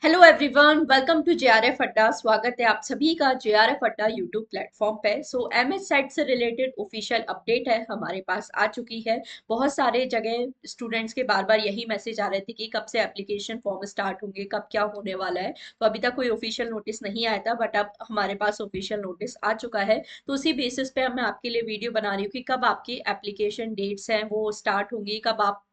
Hello everyone, welcome to JRF Adda. स्वागत है आप सभी का जेआरएफ अड्डा यूट्यूब प्लेटफॉर्म पे। एमएस सेट से रिलेटेड ऑफिशियल अपडेट है हमारे पास आ चुकी है। बहुत सारे जगह स्टूडेंट्स के बार बार यही मैसेज आ रहे थे कि कब से एप्लीकेशन फॉर्म स्टार्ट होंगे, कब क्या होने वाला है। तो अभी तक कोई ऑफिशियल नोटिस नहीं आया था, बट अब हमारे पास ऑफिशियल नोटिस आ चुका है। तो उसी बेसिस पे मैं आपके लिए वीडियो बना रही हूँ कि कब आपकी एप्लीकेशन डेट्स हैं वो स्टार्ट होंगी,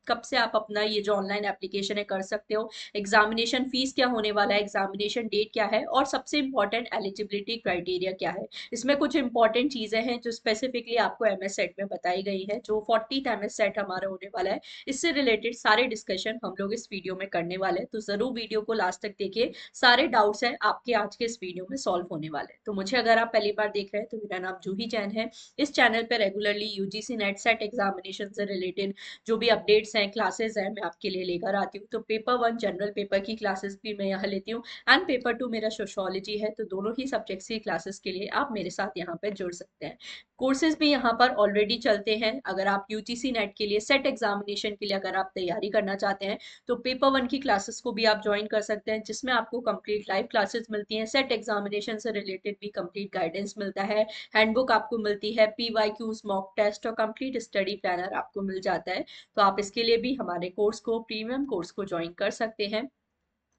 कब से आप अपना ये जो ऑनलाइन एप्लीकेशन है कर सकते हो, एग्जामिनेशन फीस क्या होने वाला है, एग्जामिनेशन डेट क्या है, और सबसे इंपॉर्टेंट एलिजिबिलिटी क्राइटेरिया क्या है। इसमें कुछ इंपॉर्टेंट चीजें हैं जो स्पेसिफिकली आपको एमएस सेट में बताई गई है। जो 40th एमएस सेट हमारा होने वाला है, इससे रिलेटेड सारे डिस्कशन हम लोग इस वीडियो में करने वाले हैं। तो जरूर वीडियो को लास्ट तक देखिए, सारे डाउट्स हैं आपके आज के इस वीडियो में सॉल्व होने वाले हैं। तो मुझे अगर आप पहली बार देख रहे हैं तो मेरा नाम जूही जैन है। इस चैनल पर regularly UGC net set examination से रिलेटेड जो भी अपडेट्स हैं, क्लासेस हैं, मैं आपके लिए लेकर आती हूँ। तो पेपर वन जनरल पेपर की क्लासेस भी मैं यहाँ लेती हूँ, एंड पेपर टू मेरा सोशोलॉजी है। तो दोनों ही सब्जेक्ट्स की क्लासेस के लिए आप मेरे साथ यहाँ पर जुड़ सकते हैं। कोर्सेज भी यहाँ पर ऑलरेडी चलते हैं। अगर आप यूजीसी नेट के लिए सेट एग्जामिनेशन के लिए अगर आप तैयारी करना चाहते हैं तो पेपर वन की क्लासेस को भी आप ज्वाइन कर सकते हैं, जिसमें आपको कंप्लीट लाइव क्लासेस मिलती हैं। सेट एग्जामिनेशन से रिलेटेड भी कंप्लीट गाइडेंस मिलता है, हैंडबुक आपको मिलती है, पीवाईक्यूज, मॉक टेस्ट और कंप्लीट स्टडी प्लानर आपको मिल जाता है। तो आप इसके लिए भी हमारे कोर्स को, प्रीमियम कोर्स को ज्वाइन कर सकते हैं।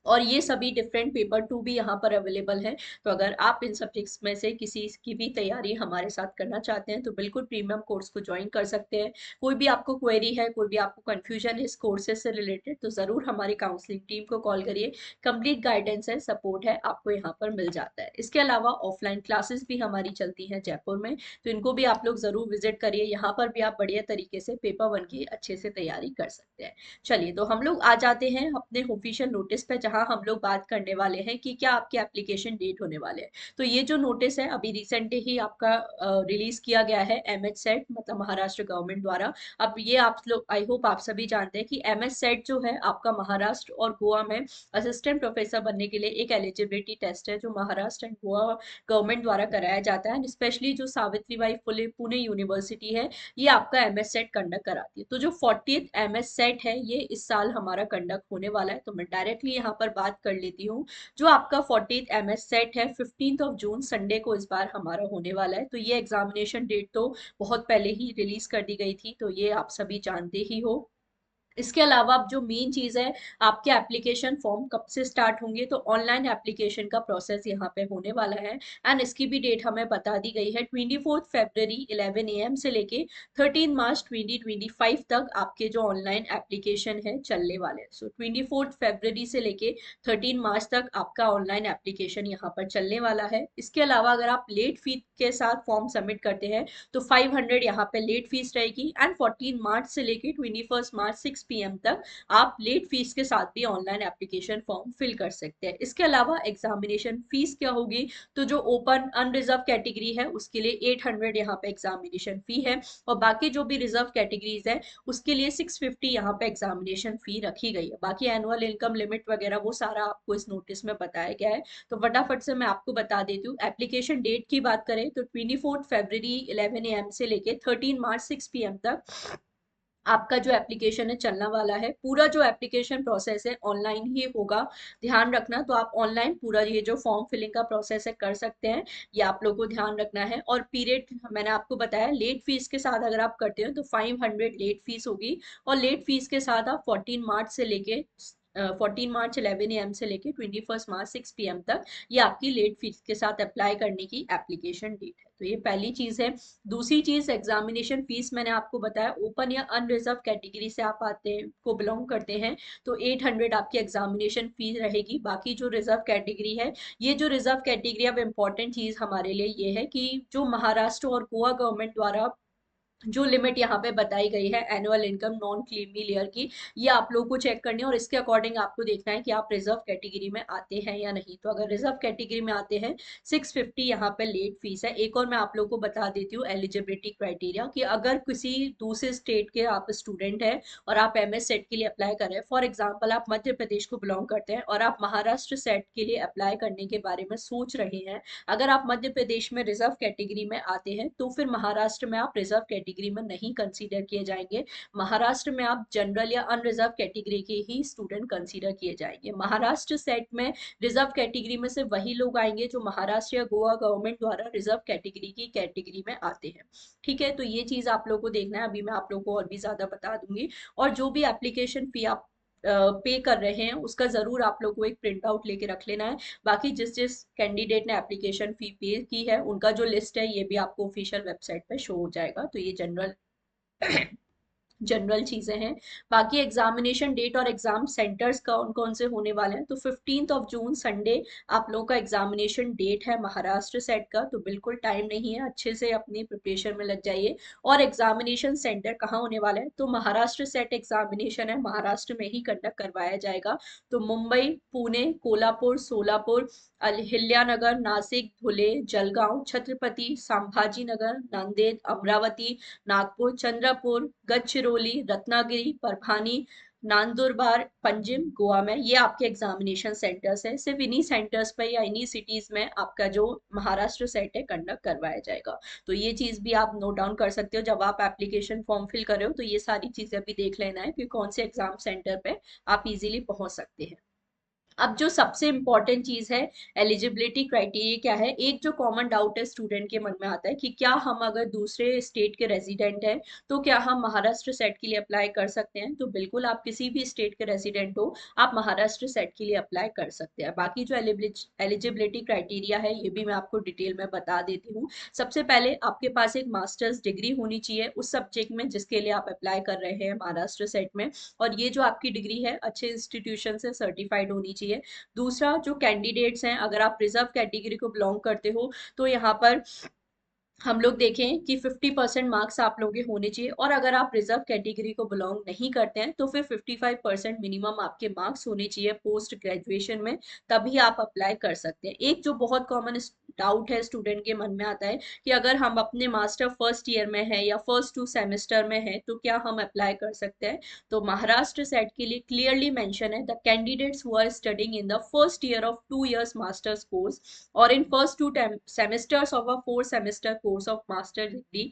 और ये सभी डिफरेंट पेपर टू भी यहाँ पर अवेलेबल है। तो अगर आप इन सब्जेक्ट्स में से किसी की भी तैयारी हमारे साथ करना चाहते हैं तो बिल्कुल प्रीमियम कोर्स को ज्वाइन कर सकते हैं। कोई भी आपको क्वेरी है, कोई भी आपको कंफ्यूजन है इस कोर्सेज से रिलेटेड, तो ज़रूर हमारी काउंसलिंग टीम को कॉल करिए। कंप्लीट गाइडेंस है, सपोर्ट है, आपको यहाँ पर मिल जाता है। इसके अलावा ऑफलाइन क्लासेस भी हमारी चलती हैं जयपुर में, तो इनको भी आप लोग ज़रूर विजिट करिए। यहाँ पर भी आप बढ़िया तरीके से पेपर वन की अच्छे से तैयारी कर सकते हैं। चलिए, तो हम लोग आ जाते हैं अपने ऑफिशियल नोटिस पे, जहां हम लोग बात करने वाले हैं कि क्या आपके एप्लीकेशन डेट होने वाले हैं। तो ये जो नोटिस है अभी रिसेंटली ही आपका रिलीज किया गया है एमएच सेट, मतलब महाराष्ट्र गवर्नमेंट द्वारा। अब ये आप लोग, आई होप आप सभी जानते हैं कि एमएच सेट जो है आपका महाराष्ट्र और गोवा में असिस्टेंट प्रोफेसर बनने के लिए एक एलिजिबिलिटी टेस्ट है, जो महाराष्ट्र एंड गोवा गवर्नमेंट द्वारा कराया जाता है। स्पेशली जो सावित्रीबाई फुले पुणे यूनिवर्सिटी है, ये आपका एमएस सेट कंडक्ट कराती है। तो जो 40th एमएस सेट है ये इस साल हमारा कंडक्ट होने वाला है। तो मैं डायरेक्टली यहाँ पर बात कर लेती हूँ। जो आपका 40th एमएस सेट है 15th ऑफ जून संडे को इस बार हमारा होने वाला है। तो ये एग्जामिनेशन डेट तो बहुत पहले ही रिलीज कर दी गई थी, तो ये आप सभी जानते ही हो। इसके अलावा अब जो मेन चीज है, आपके एप्लीकेशन फॉर्म कब से स्टार्ट होंगे। तो ऑनलाइन एप्लीकेशन का प्रोसेस यहाँ पे होने वाला है, एंड इसकी भी डेट हमें बता दी गई है। 24 फरवरी 11 AM से लेके 13 मार्च 2025 तक आपके जो ऑनलाइन एप्लीकेशन है चलने वाले हैं। 24 फरवरी से लेके 13 मार्च तक आपका ऑनलाइन एप्लीकेशन यहाँ पर चलने वाला है। इसके अलावा अगर आप लेट फी के साथ फॉर्म सबमिट करते हैं तो 500 यहाँ पे लेट फीस रहेगी, एंड 14 मार्च से लेके 21 मार्च 6 PM तक आप लेट फीस के साथ भी ऑनलाइन एप्लीकेशन फॉर्म फिल कर सकते हैं। इसके अलावा एग्जामिनेशन फीस क्या होगी, तो जो ओपन अनरिजर्व कैटेगरी है उसके लिए 800 यहाँ पे एग्जामिनेशन फी है, और बाकी जो भी रिजर्व कैटेगरीज है उसके लिए 650 यहाँ पे एग्जामिनेशन फी रखी गई है। बाकी एनुअल इनकम लिमिट वगैरह वो सारा आपको इस नोटिस में बताया गया है। तो फटाफट से मैं आपको बता देती हूँ। एप्लीकेशन डेट की बात करें तो 24 फरवरी 11 AM से लेके 13 मार्च 6 PM तक आपका जो एप्लीकेशन है चलना वाला है। पूरा जो एप्लीकेशन प्रोसेस है ऑनलाइन ही होगा, ध्यान रखना। तो आप ऑनलाइन पूरा ये जो फॉर्म फिलिंग का प्रोसेस है कर सकते हैं, ये आप लोग को ध्यान रखना है। और पीरियड मैंने आपको बताया, लेट फीस के साथ अगर आप करते हो तो 500 लेट फीस होगी, और लेट फीस के साथ आप 14 मार्च से लेके 14 मार्च 11 AM से लेके 21 मार्च 6 PM तक ये आपकी लेट फीस के साथ अप्लाई करने की एप्लीकेशन डेट है। तो ये पहली चीज है। दूसरी चीज, एग्जामिनेशन फीस मैंने आपको बताया, ओपन या अनरिजर्व कैटेगरी से आप आते हैं, को बिलोंग करते हैं, तो 800 आपकी एग्जामिनेशन फीस रहेगी। बाकी जो रिजर्व कैटेगरी है, ये जो रिजर्व कैटेगरी, अब इंपॉर्टेंट चीज हमारे लिए ये है कि जो महाराष्ट्र और गोवा गवर्नमेंट द्वारा जो लिमिट यहाँ पे बताई गई है annual income non creamy layer की, ये आप लोगों को चेक करनी है, और इसके अकॉर्डिंग आपको देखना है कि आप रिजर्व कैटेगरी में आते हैं या नहीं। तो अगर रिजर्व कैटेगरी में आते हैं 650 यहाँ पे लेट फीस है। एक और मैं आप लोगों को बता देती हूँ एलिजिबिलिटी क्राइटेरिया, कि अगर किसी दूसरे स्टेट के आप स्टूडेंट हैं और आप एमएस सेट के लिए अप्लाई कर रहे हैं, फॉर एग्जाम्पल आप मध्य प्रदेश को बिलोंग करते हैं और आप महाराष्ट्र सेट के लिए अप्लाई करने के बारे में सोच रहे हैं, अगर आप मध्य प्रदेश में रिजर्व कैटेगरी में आते हैं तो फिर महाराष्ट्र में आप रिजर्व कैटेगरी कैटेगरी में नहीं कंसीडर किए जाएंगे। महाराष्ट्र में आप जनरल या अनरिजर्व कैटेगरी के ही स्टूडेंट कंसीडर किए जाएंगे। महाराष्ट्र सेट में रिजर्व कैटेगरी में से वही लोग आएंगे जो महाराष्ट्र या गोवा गवर्नमेंट द्वारा रिजर्व कैटेगरी की कैटेगरी में आते हैं। ठीक है, तो ये चीज आप लोग को देखना है। अभी मैं आप लोग को और भी ज्यादा बता दूंगी। और जो भी एप्लीकेशन फी आप पे कर रहे हैं उसका जरूर आप लोग को एक प्रिंट आउट लेके रख लेना है। बाकी जिस जिस कैंडिडेट ने एप्लीकेशन फी पे की है उनका जो लिस्ट है ये भी आपको ऑफिशियल वेबसाइट पे शो हो जाएगा। तो ये जनरल जनरल चीजें हैं। बाकी एग्जामिनेशन डेट और एग्जाम सेंटर्स कौन कौन से होने वाले हैं, तो 15 जून संडे आप लोगों का एग्जामिनेशन डेट है महाराष्ट्र सेट का। तो बिल्कुल टाइम नहीं है, अच्छे से अपनी प्रिपरेशन में लग जाइए। और एग्जामिनेशन सेंटर कहाँ होने वाला है, तो महाराष्ट्र सेट एग्जामिनेशन है महाराष्ट्र में ही कंडक्ट करवाया जाएगा। तो मुंबई, पुणे, कोल्हापुर, सोलापुर, अहिल्यानगर, नासिक, धुले, जलगांव, छत्रपति संभाजीनगर, नांदेड़, अमरावती, नागपुर, चंद्रपुर, गढ़चिरौली, रत्नागिरी, परभानी, नंदुरबार, पंजिम, गोवा में ये आपके एग्जामिनेशन सेंटर्स है। सिर्फ इन्हीं सेंटर्स पे या इन्हीं सिटीज में आपका जो महाराष्ट्र सेट है कंडक्ट करवाया जाएगा। तो ये चीज भी आप नोट डाउन कर सकते हो जब आप एप्लीकेशन फॉर्म फिल कर रहे हो। तो ये सारी चीजें भी देख लेना है कि कौन से एग्जाम सेंटर पे आप इजीली पहुंच सकते हैं। अब जो सबसे इंपॉर्टेंट चीज है, एलिजिबिलिटी क्राइटेरिया क्या है। एक जो कॉमन डाउट है स्टूडेंट के मन में आता है कि क्या हम अगर दूसरे स्टेट के रेजिडेंट हैं तो क्या हम महाराष्ट्र सेट के लिए अप्लाई कर सकते हैं। तो बिल्कुल आप किसी भी स्टेट के रेजिडेंट हो आप महाराष्ट्र सेट के लिए अप्लाई कर सकते हैं। बाकी जो एलिजिबिलिटी क्राइटेरिया है ये भी मैं आपको डिटेल में बता देती हूँ। सबसे पहले आपके पास एक मास्टर्स डिग्री होनी चाहिए उस सब्जेक्ट में जिसके लिए आप अप्लाई कर रहे हैं महाराष्ट्र सेट में। और ये जो आपकी डिग्री है अच्छे इंस्टीट्यूशन से सर्टिफाइड होनी चाहिए। दूसरा, जो कैंडिडेट्स हैं अगर आप रिजर्व कैटेगरी को बिलोंग करते हो तो यहाँ पर हम लोग देखें कि 50% मार्क्स आप लोगों के होने चाहिए। और अगर आप रिजर्व कैटेगरी को बिलोंग नहीं करते हैं तो फिर 55% मिनिमम आपके मार्क्स होने चाहिए पोस्ट ग्रेजुएशन में, तभी आप अप्लाई कर सकते हैं। एक जो बहुत कॉमन डाउट है स्टूडेंट के मन में आता है कि अगर हम अपने मास्टर फर्स्ट ईयर में है या फर्स्ट 2 सेमेस्टर में है तो क्या हम अप्लाई कर सकते हैं। तो महाराष्ट्र सेट के लिए क्लियरली मेंशन है the candidates who are studying in the first year of 2 years masters course or in first 2 semesters of a 4 semester course of master degree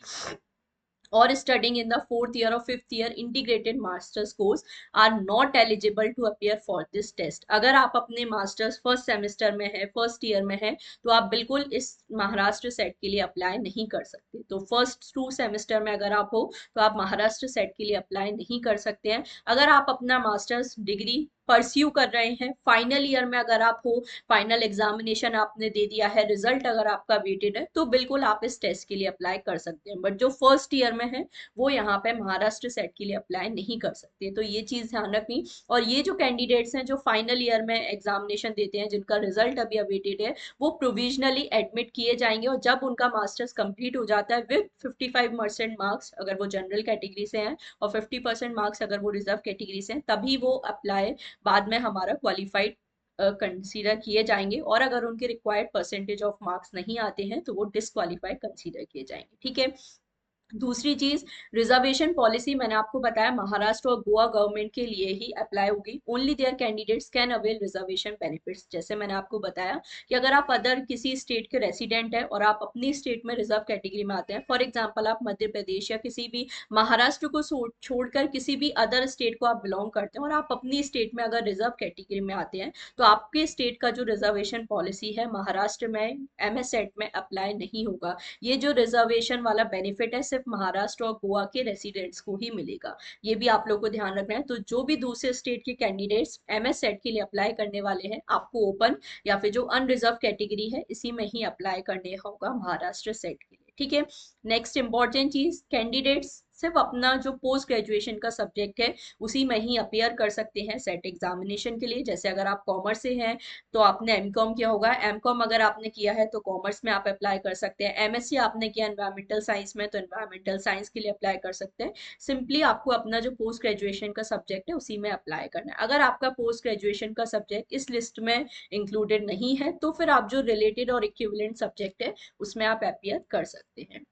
or studying in the fourth year or fifth year integrated master's course are not eligible to appear for this test। अगर आप अपने masters first semester में है first year में है तो आप बिल्कुल इस महाराष्ट्र सेट के लिए अप्लाई नहीं कर सकते। तो फर्स्ट 2 सेमेस्टर में अगर आप हो तो आप महाराष्ट्र सेट के लिए अप्लाई नहीं कर सकते हैं। अगर आप अपना मास्टर्स डिग्री परस्यू कर रहे हैं फाइनल ईयर में अगर आप हो, फाइनल एग्जामिनेशन आपने दे दिया है, रिजल्ट अगर आपका वेटेड है तो बिल्कुल आप इस टेस्ट के लिए अप्लाई कर सकते हैं। बट जो फर्स्ट ईयर में है वो यहाँ पे महाराष्ट्र सेट के लिए अप्लाई नहीं कर सकते। तो ये चीज ध्यान रखनी। और ये जो कैंडिडेट्स हैं जो फाइनल ईयर में एग्जामिनेशन देते हैं जिनका रिजल्ट अभी अवेटेड है वो प्रोविजनली एडमिट किए जाएंगे। और जब उनका मास्टर्स कंप्लीट हो जाता है विद 55% मार्क्स अगर वो जनरल कैटेगरी से हैं और 50% मार्क्स अगर वो रिजर्व कैटेगरी से हैं तभी वो अप्लाई बाद में हमारा क्वालिफाइड कंसीडर किए जाएंगे। और अगर उनके रिक्वायर्ड परसेंटेज ऑफ मार्क्स नहीं आते हैं तो वो डिस्क्वालीफाई कंसीडर किए जाएंगे। ठीक है। दूसरी चीज, रिजर्वेशन पॉलिसी मैंने आपको बताया महाराष्ट्र और गोवा गवर्नमेंट के लिए ही अप्लाई होगी। Only there candidates can avail reservation benefits. जैसे मैंने आपको बताया कि अगर आप अदर किसी स्टेट के रेसिडेंट है और आप अपनी स्टेट में रिजर्व कैटेगरी में आते हैं, फॉर एग्जाम्पल आप मध्य प्रदेश या किसी भी महाराष्ट्र को छोड़कर किसी भी अदर स्टेट को आप बिलोंग करते हैं और आप अपनी स्टेट में अगर रिजर्व कैटेगरी में आते हैं तो आपके स्टेट का जो रिजर्वेशन पॉलिसी है महाराष्ट्र में एमएस सेट में अप्लाई नहीं होगा। ये जो रिजर्वेशन वाला बेनिफिट है सिर्फ महाराष्ट्र और गोवा के रेसिडेंट्स को ही मिलेगा। ये भी आप लोग को ध्यान रखना है। तो जो भी दूसरे स्टेट के कैंडिडेट्स एमएस सेट के लिए अप्लाई करने वाले हैं आपको ओपन या फिर जो अनरिजर्व कैटेगरी है इसी में ही अप्लाई करने होगा महाराष्ट्र सेट के लिए। ठीक है। नेक्स्ट इंपॉर्टेंट चीज, कैंडिडेट्स सिर्फ अपना जो पोस्ट ग्रेजुएशन का सब्जेक्ट है उसी में ही अपियर कर सकते हैं सेट एग्जामिनेशन के लिए। जैसे अगर आप कॉमर्स से हैं तो आपने एमकॉम किया होगा, एमकॉम अगर आपने किया है तो कॉमर्स में आप अप्लाई कर सकते हैं। एमएससी आपने किया एनवायरमेंटल साइंस में तो एनवायरमेंटल साइंस के लिए अप्लाई कर सकते हैं। सिंपली आपको अपना जो पोस्ट ग्रेजुएशन का सब्जेक्ट है उसी में अप्लाई करना है। अगर आपका पोस्ट ग्रेजुएशन का सब्जेक्ट इस लिस्ट में इंक्लूडेड नहीं है तो फिर आप जो रिलेटेड और इक्विवेलेंट सब्जेक्ट है उसमें आप अपियर कर सकते हैं।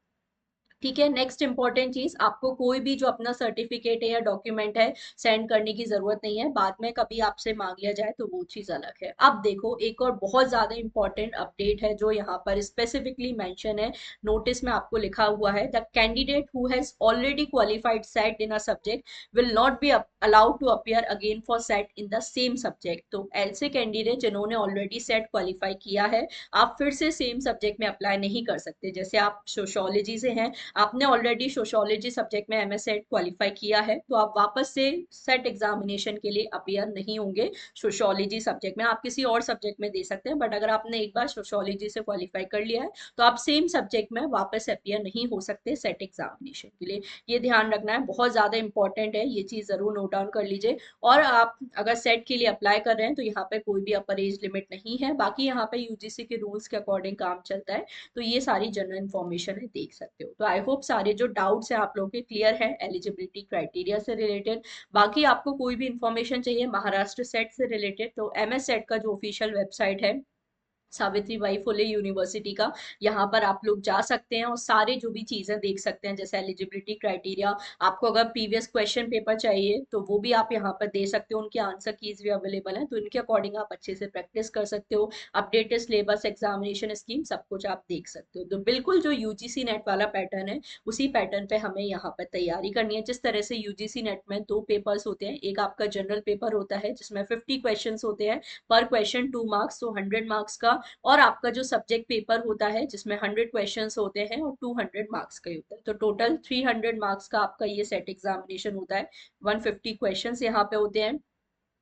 ठीक है। नेक्स्ट इंपॉर्टेंट चीज, आपको कोई भी जो अपना सर्टिफिकेट है या डॉक्यूमेंट है सेंड करने की जरूरत नहीं है, बाद में कभी आपसे मांग लिया जाए तो वो चीज अलग है। अब देखो, एक और बहुत ज्यादा इंपॉर्टेंट अपडेट है जो यहाँ पर स्पेसिफिकली मेंशन है, नोटिस में आपको लिखा हुआ है, the candidate who has already qualified SET in a subject will not be allowed to appear again for SET in the same subject. तो ऐसे कैंडिडेट जिन्होंने ऑलरेडी सेट क्वालिफाई किया है, आप फिर से सेम सब्जेक्ट में अप्लाई नहीं कर सकते। जैसे आप सोशोलॉजी से हैं, आपने ऑलरेडी सोशियोलॉजी सब्जेक्ट में एमएस सेट क्वालिफाई किया है, तो आप वापस से सेट एग्जामिनेशन के लिए अपियर नहीं होंगे सोशियोलॉजी सब्जेक्ट में। आप किसी और सब्जेक्ट में दे सकते हैं, बट अगर आपने एक बार सोशियोलॉजी से क्वालिफाई कर लिया है तो आप सेम सब्जेक्ट में वापस अपियर नहीं हो सकते सेट एग्जामिनेशन के लिए। ये ध्यान रखना है, बहुत ज्यादा इंपॉर्टेंट है, ये चीज जरूर नोट डाउन कर लीजिए। और आप अगर सेट के लिए अप्लाई कर रहे हैं तो यहाँ पे कोई भी अपर एज लिमिट नहीं है, बाकी यहाँ पे यूजीसी के रूल्स के अकॉर्डिंग काम चलता है। तो ये सारी जनरल इन्फॉर्मेशन है, देख सकते हो। तो आई होप सारे जो डाउट्स हैं आप लोगों के क्लियर है एलिजिबिलिटी क्राइटेरिया से रिलेटेड। बाकी आपको कोई भी इंफॉर्मेशन चाहिए महाराष्ट्र सेट से रिलेटेड, तो एमएस सेट का जो ऑफिशियल वेबसाइट है सावित्रीबाई फुले यूनिवर्सिटी का, यहाँ पर आप लोग जा सकते हैं और सारे जो भी चीजें देख सकते हैं, जैसे एलिजिबिलिटी क्राइटेरिया। आपको अगर प्रीवियस क्वेश्चन पेपर चाहिए तो वो भी आप यहाँ पर दे सकते हो, उनके आंसर कीज भी अवेलेबल हैं, तो इनके अकॉर्डिंग आप अच्छे से प्रैक्टिस कर सकते हो। अपडेटेड सिलेबस, एग्जामिनेशन स्कीम, सब कुछ आप देख सकते हो। तो बिल्कुल जो यूजीसी नेट वाला पैटर्न है उसी पैटर्न पे हमें यहाँ पर तैयारी करनी है। जिस तरह से यूजीसी नेट में दो पेपर्स होते हैं, एक आपका जनरल पेपर होता है जिसमें 50 क्वेश्चन होते हैं, पर क्वेश्चन 2 मार्क्स, तो 100 मार्क्स का। और आपका जो सब्जेक्ट पेपर होता है जिसमें 100 क्वेश्चंस होते हैं और 200 मार्क्स का ही होता है, तो टोटल 300 मार्क्स का आपका ये सेट एग्जामिनेशन होता है। 150 क्वेश्चंस यहाँ पे होते हैं।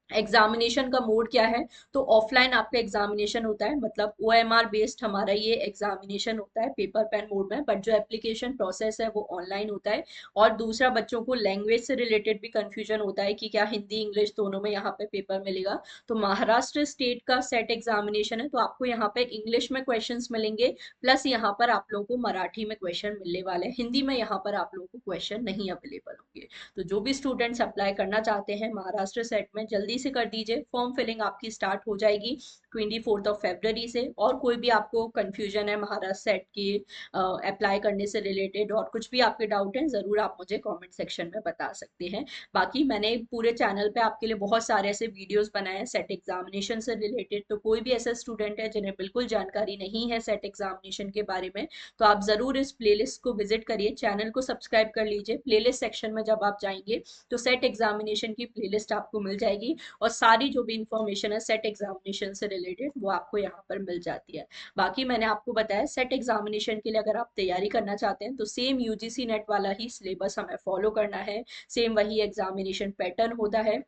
एग्जामिनेशन का मोड क्या है, तो ऑफलाइन आपका एग्जामिनेशन होता है, मतलब ओएमआर बेस्ड हमारा ये एग्जामिनेशन होता है पेपर पेन मोड में, बट जो एप्लीकेशन प्रोसेस है वो ऑनलाइन होता है। और दूसरा, बच्चों को लैंग्वेज से रिलेटेड भी कंफ्यूजन होता है कि क्या हिंदी इंग्लिश दोनों में यहाँ पे पेपर मिलेगा। तो महाराष्ट्र स्टेट का सेट एग्जामिनेशन है तो आपको यहाँ पे इंग्लिश में क्वेश्चंस मिलेंगे, प्लस यहाँ पर आप लोगों को मराठी में क्वेश्चन मिलने वाले हैं, हिंदी में यहाँ पर आप लोगों को क्वेश्चन नहीं अवेलेबल होंगे। तो जो भी स्टूडेंट्स अप्लाई करना चाहते हैं महाराष्ट्र सेट में, जल्दी से कर दीजिए, फॉर्म फिलिंग आपकी स्टार्ट हो जाएगी 24 से। और कोई भी आपको कंफ्यूजन है महाराष्ट्र सेट की अप्लाई करने से रिलेटेड और कुछ भी आपके डाउट हैं, जरूर आप मुझे कमेंट सेक्शन में बता सकते हैं। बाकी मैंने पूरे चैनल पे आपके लिए बहुत सारे ऐसे वीडियोस बनाए हैं सेट एग्जामिनेशन से रिलेटेड, तो कोई भी ऐसा स्टूडेंट है जिन्हें बिल्कुल जानकारी नहीं है सेट एग्जामिनेशन के बारे में, तो आप जरूर इस प्लेलिस्ट को विजिट करिए, चैनल को सब्सक्राइब कर लीजिए। प्लेलिस्ट सेक्शन में जब आप जाएंगे तो सेट एग्जामिनेशन की प्लेलिस्ट आपको मिल जाएगी और सारी जो भी इंफॉर्मेशन है सेट एग्जामिनेशन से रिलेटेड वो आपको यहाँ पर मिल जाती है। बाकी मैंने आपको बताया सेट एग्जामिनेशन के लिए अगर आप तैयारी करना चाहते हैं तो सेम यूजीसी नेट वाला ही सिलेबस हमें फॉलो करना है, सेम वही एग्जामिनेशन पैटर्न होता है।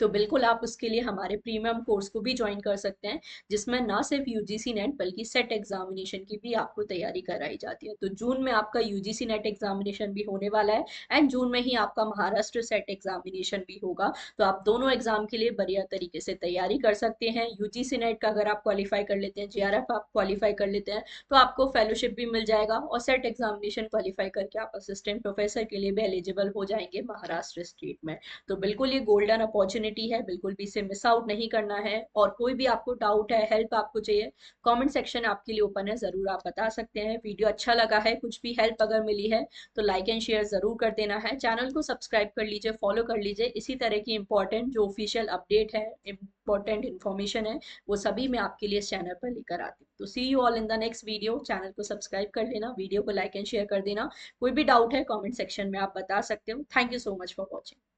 तो बिल्कुल आप उसके लिए हमारे प्रीमियम कोर्स को भी ज्वाइन कर सकते हैं, जिसमें ना सिर्फ यूजीसी नेट बल्कि सेट एग्जामिनेशन की भी आपको तैयारी कराई जाती है। तो जून में आपका यूजीसी नेट एग्जामिनेशन भी होने वाला है एंड जून में ही आपका महाराष्ट्र सेट एग्जामिनेशन भी होगा। तो आप दोनों एग्जाम के लिए बढ़िया तरीके से तैयारी कर सकते हैं। यूजीसी नेट का अगर आप क्वालिफाई कर लेते हैं, जेआरएफ आप क्वालिफाई कर लेते हैं, तो आपको फेलोशिप भी मिल जाएगा और सेट एग्जामिनेशन क्वालिफाई करके आप असिस्टेंट प्रोफेसर के लिए भी एलिजिबल हो जाएंगे महाराष्ट्र स्टेट में। तो बिल्कुल ये गोल्डन अपॉर्चुनिटी है, बिल्कुल भी इसे मिस आउट नहीं करना है। और कोई भी आपको डाउट है, हेल्प आपको चाहिए, कमेंट सेक्शन आपके लिए ओपन है, जरूर आप बता सकते हैं। वीडियो अच्छा लगा है, कुछ भी हेल्प अगर मिली है तो लाइक एंड शेयर जरूर कर देना है। चैनल को सब्सक्राइब कर लीजिए, फॉलो कर लीजिए, इसी तरह की इंपॉर्टेंट जो ऑफिशियल अपडेट है, इंपॉर्टेंट इन्फॉर्मेशन है, वो सभी मैं आपके लिए इस चैनल पर लेकर आती हूँ। तो see you all in the next video. Channel को सब्सक्राइब कर लेना, वीडियो को लाइक एंड शेयर कर देना। कोई भी डाउट है कमेंट सेक्शन में आप बता सकते हो। Thank you so much for watching.